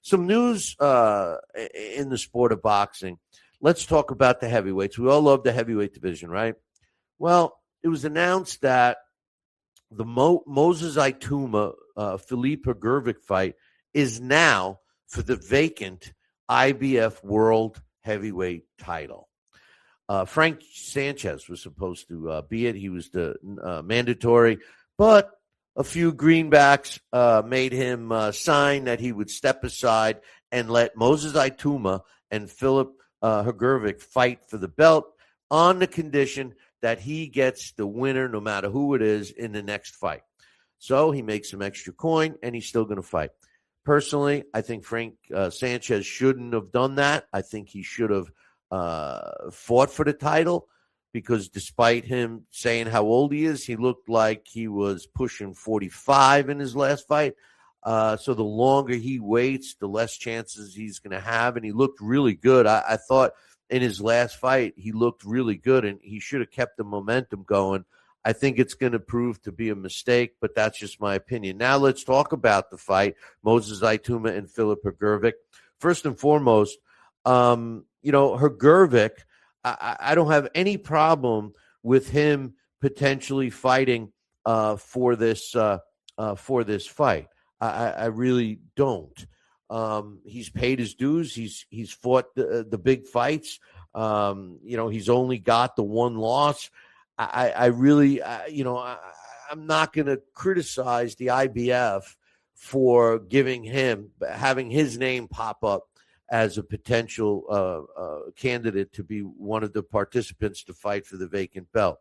Some news in the sport of boxing. Let's talk about the heavyweights. We all love the heavyweight division, right? Well, it was announced that the Moses Itauma Philippe Hrgovic fight is now for the vacant IBF World Heavyweight title. Frank Sanchez was supposed to be it. He was the mandatory, but a few greenbacks made him sign that he would step aside and let Moses Itauma and Philip Hrgovic fight for the belt on the condition that he gets the winner, no matter who it is, in the next fight. So he makes some extra coin, and he's still going to fight. Personally, I think Frank Sanchez shouldn't have done that. I think he should have fought for the title, because despite him saying how old he is, he looked like he was pushing 45 in his last fight. So the longer he waits, the less chances he's going to have. And he looked really good. I thought in his last fight, he looked really good, and he should have kept the momentum going. I think it's going to prove to be a mistake, but that's just my opinion. Now let's talk about the fight, Moses Itauma and Philip Hrgovic. First and foremost, Hrgovic, I don't have any problem with him potentially fighting for this fight. I really don't. He's paid his dues. He's fought the big fights. He's only got the one loss. I'm not going to criticize the IBF for having his name pop up as a potential candidate to be one of the participants to fight for the vacant belt.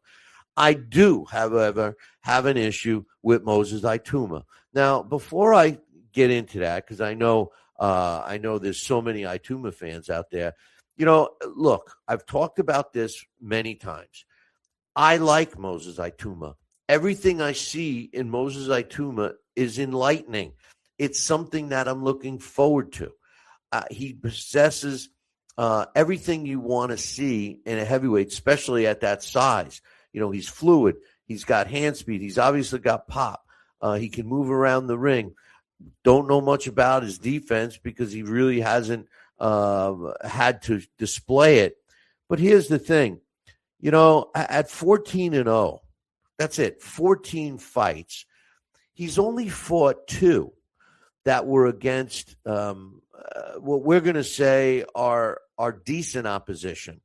I do, however, have an issue with Moses Itauma. Now, before I get into that, because I know there's so many Itauma fans out there. Look, I've talked about this many times. I like Moses Itauma. Everything I see in Moses Itauma is enlightening. It's something that I'm looking forward to. He possesses everything you want to see in a heavyweight, especially at that size. He's fluid. He's got hand speed. He's obviously got pop. He can move around the ring. Don't know much about his defense because he really hasn't had to display it. But here's the thing. At 14-0, that's it, 14 fights. He's only fought 2 that were against what we're going to say are decent opposition.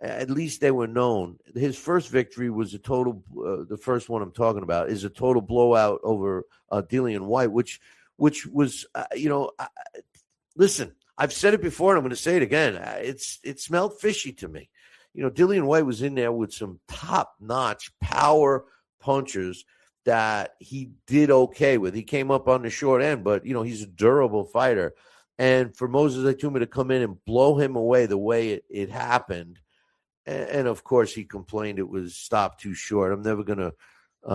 At least they were known. His first victory was the first one I'm talking about, is a total blowout over Dillian White, which was, listen, I've said it before and I'm going to say it again. It smelled fishy to me. Dillian White was in there with some top-notch power punchers that he did okay with. He came up on the short end, but, he's a durable fighter. And for Moses Itauma to come in and blow him away the way it happened, and of course he complained it was stopped too short. I'm never going to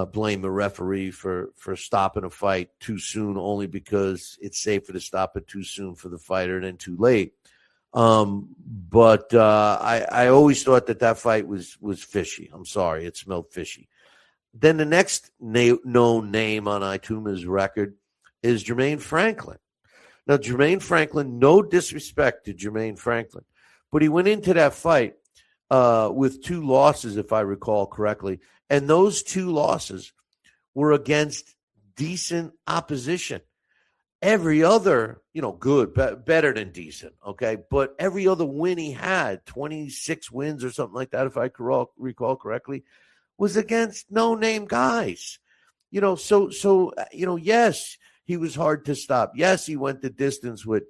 blame a referee for stopping a fight too soon, only because it's safer to stop it too soon for the fighter than too late. But I always thought that fight was fishy. I'm sorry, it smelled fishy. Then the next known name on Itauma's record is Jermaine Franklin. Now, Jermaine Franklin, no disrespect to Jermaine Franklin, but he went into that fight with 2 losses, if I recall correctly, and those 2 losses were against decent opposition. Every other, good, better than decent, okay? But every other win he had, 26 wins or something like that, if I recall correctly, was against no-name guys. Yes, he was hard to stop. Yes, he went the distance with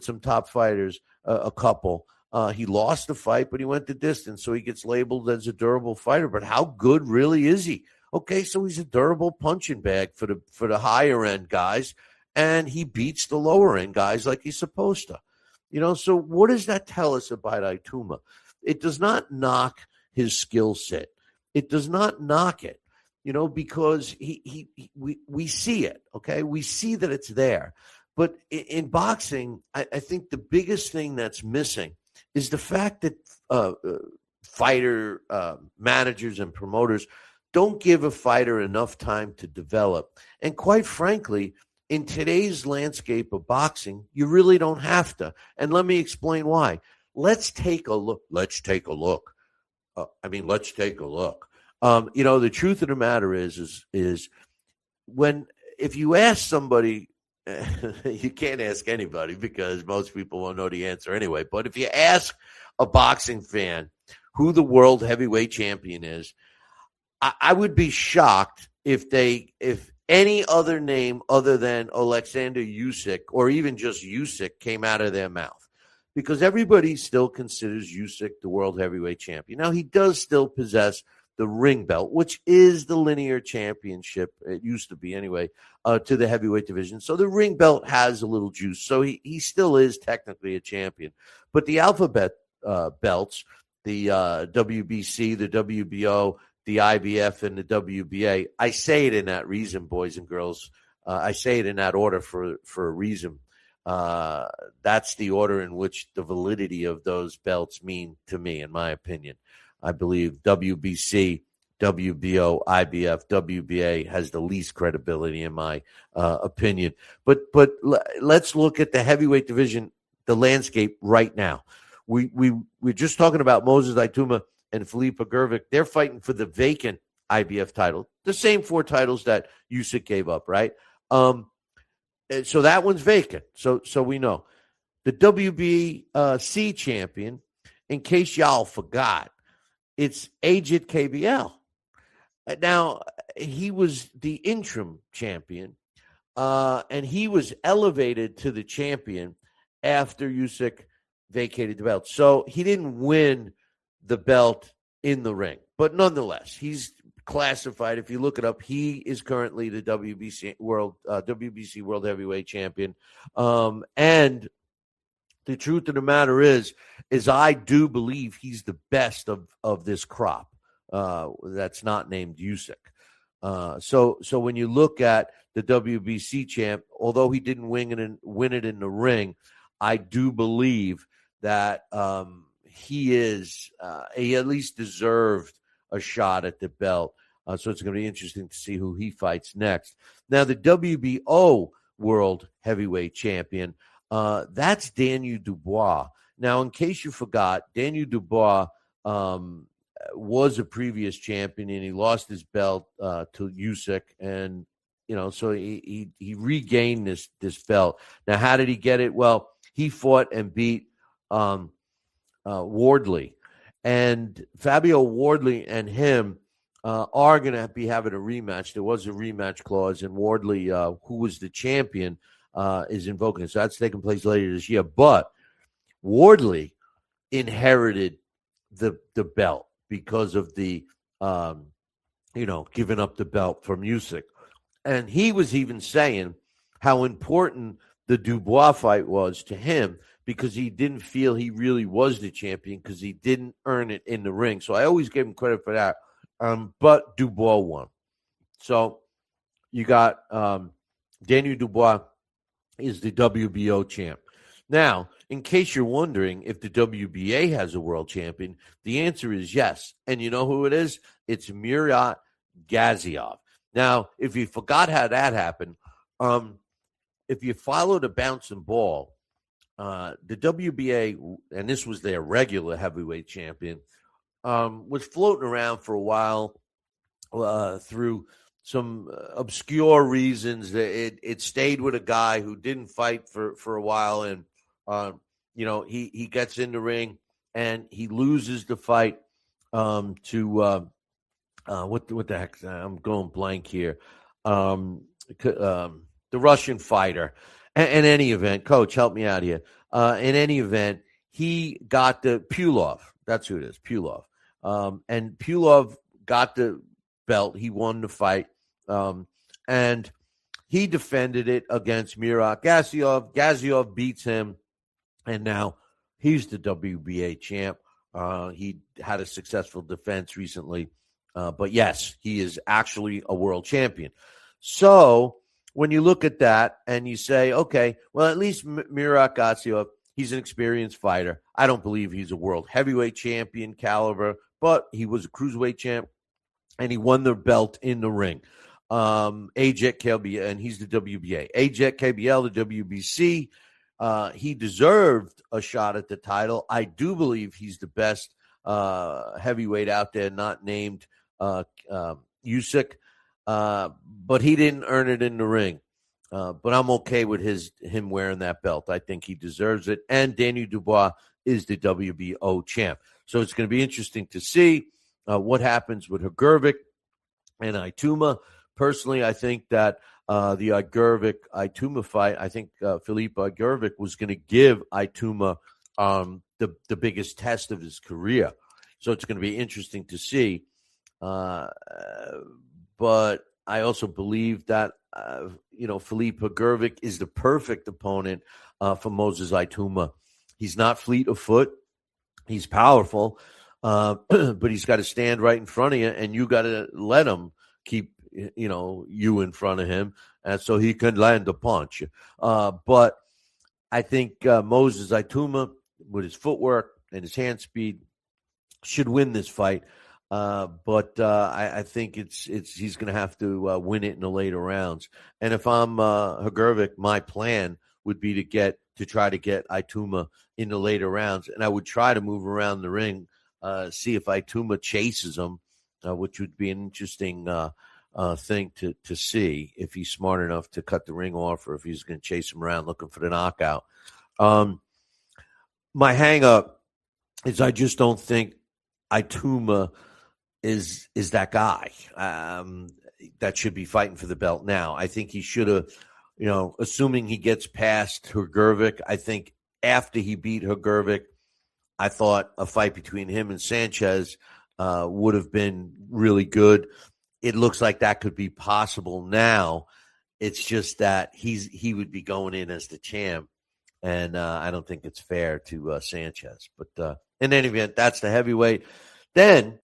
some top fighters, a couple. He lost the fight, but he went the distance, so he gets labeled as a durable fighter. But how good really is he? Okay, so he's a durable punching bag for the higher-end guys, and he beats the lower-end guys like he's supposed to. So what does that tell us about Itauma? It does not knock his skill set. It does not knock it, because we see it, okay? We see that it's there. But in boxing, I think the biggest thing that's missing is the fact that fighter managers and promoters don't give a fighter enough time to develop. And quite frankly, In today's landscape of boxing, you really don't have to. And let me explain why. Let's take a look. Let's take a look. The truth of the matter is if you ask somebody, you can't ask anybody because most people won't know the answer anyway. But if you ask a boxing fan who the world heavyweight champion is, I would be shocked if any other name other than Alexander Usyk or even just Usyk came out of their mouth, because everybody still considers Usyk the world heavyweight champion. Now, he does still possess the ring belt, which is the linear championship. It used to be anyway, to the heavyweight division. So the ring belt has a little juice. So he still is technically a champion. But the alphabet belts, the WBC, the WBO, the IBF, and the WBA, I say it in that reason, boys and girls. I say it in that order for a reason. That's the order in which the validity of those belts mean to me, in my opinion. I believe WBC, WBO, IBF, WBA has the least credibility, in my opinion. But let's look at the heavyweight division, the landscape right now. We're just talking about Moses Itauma and Felipe Hrgovic. They're fighting for the vacant IBF title, the same 4 titles that Usyk gave up, right? So that one's vacant. So we know. The WBC champion, in case y'all forgot, it's Ajit KBL. Now, he was the interim champion, and he was elevated to the champion after Usyk vacated the belt. So he didn't win the belt in the ring. But nonetheless, he's classified. If you look it up, he is currently the WBC World Heavyweight Champion. And the truth of the matter is I do believe he's the best of this crop that's not named Usyk. So when you look at the WBC champ, although he didn't win it in the ring, I do believe that he at least deserved a shot at the belt. So it's going to be interesting to see who he fights next. Now, the WBO World Heavyweight Champion, that's Daniel Dubois. Now, in case you forgot, Daniel Dubois was a previous champion, and he lost his belt to Usyk, and so he regained this belt. Now, how did he get it? Well, he fought and beat Wardley, and Fabio Wardley and him are going to be having a rematch. There was a rematch clause, and Wardley, who was the champion, is invoking it. So that's taking place later this year. But Wardley inherited the belt because of the, giving up the belt from Usyk. And he was even saying how important the Dubois fight was to him, because he didn't feel he really was the champion because he didn't earn it in the ring. So I always gave him credit for that. But Dubois won. So you got Daniel Dubois is the WBO champ. Now, in case you're wondering if the WBA has a world champion, the answer is yes. And you know who it is? It's Murat Gaziov. Now, if you forgot how that happened, if you follow the bouncing ball, the WBA, and this was their regular heavyweight champion, was floating around for a while through some obscure reasons. It stayed with a guy who didn't fight for a while, and he gets in the ring and he loses the fight to what the heck? I'm going blank here. The Russian fighter. In any event, Coach, help me out here. In any event, he got the Pulov. That's who it is, Pulov. And Pulov got the belt. He won the fight. And he defended it against Murat Gaziov. Gaziov beats him, and now he's the WBA champ. He had a successful defense recently. But yes, he is actually a world champion. So when you look at that and you say, okay, well, at least Murat Gaziov, he's an experienced fighter. I don't believe he's a world heavyweight champion caliber, but he was a cruiserweight champ, and he won the belt in the ring. AJ KBL, and he's the WBA. AJ KBL, the WBC. He deserved a shot at the title. I do believe he's the best heavyweight out there, not named Usyk, but he didn't earn it in the ring. But I'm okay with him wearing that belt. I think he deserves it. And Daniel Dubois is the WBO champ. So it's going to be interesting to see what happens with Hrgovic and Itauma. Personally, I think that the Hrgovic-Itauma fight, I think Philippe Hrgovic was going to give Itauma the biggest test of his career. So it's going to be interesting to see. But I also believe that, Philippe Hrgovic is the perfect opponent for Moses Itauma. He's not fleet of foot. He's powerful, but he's got to stand right in front of you, and you got to let him keep, you in front of him, and so he can land a punch. But I think Moses Itauma, with his footwork and his hand speed, should win this fight. But I think he's going to have to win it in the later rounds. And if I'm Hrgovic, my plan would be to try to get Itauma in the later rounds, and I would try to move around the ring, see if Itauma chases him, which would be an interesting thing to see if he's smart enough to cut the ring off, or if he's going to chase him around looking for the knockout. My hang-up is I just don't think Itauma is that guy that should be fighting for the belt now. I think he should have, assuming he gets past Hrgovic, I think after he beat Hrgovic, I thought a fight between him and Sanchez would have been really good. It looks like that could be possible now. It's just that he would be going in as the champ, and I don't think it's fair to Sanchez. But in any event, that's the heavyweight. Then